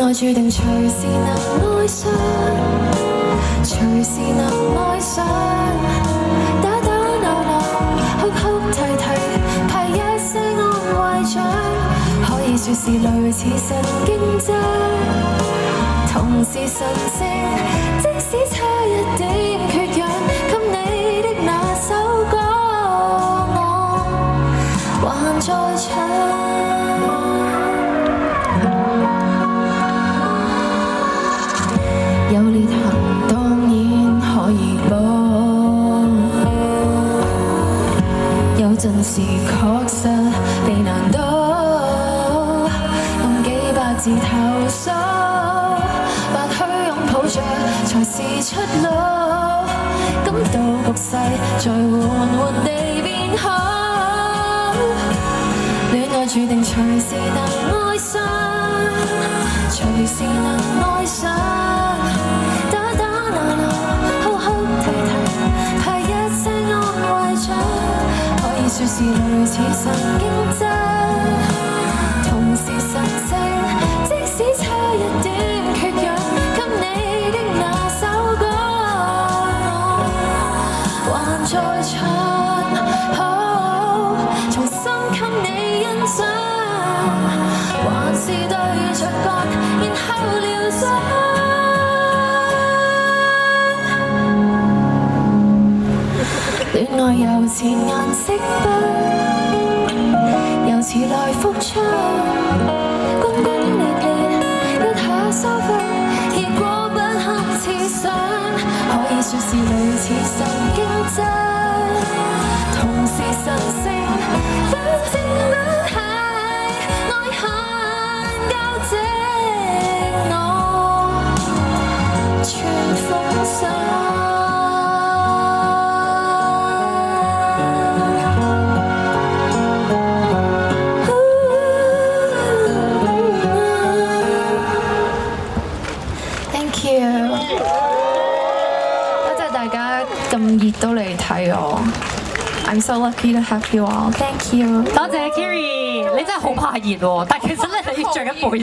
愛注定隨時能愛上，隨時能愛上，打打鬧鬧，哭哭啼啼，派一些安慰獎，可以說是類似神經質，同是神聖，即使差一點缺氧，給你的那首歌我還在唱。有裂痕當然可以補，有陣時確實被難倒，用幾百字投訴，或許擁抱着才是出路，感到局勢在緩緩地變好，戀愛注定隨時能愛上，隨時能愛上。說是類似神經質，同是神聖，即使差一點缺氧，給你的那首歌我還在唱，重新給你欣賞，還是對着角，然後療傷。戀愛又似顏色筆，又似來復唱，轟轟烈烈，一下收筆，結果不堪設想，可以說是類似神經質，同是神聖，反正都係愛恨交織，我全奉上。咁熱都嚟睇我 ，I'm so lucky to have you all. Thank you. 多謝 Kiri，你真係好怕熱喎，但係其實咧你着緊背。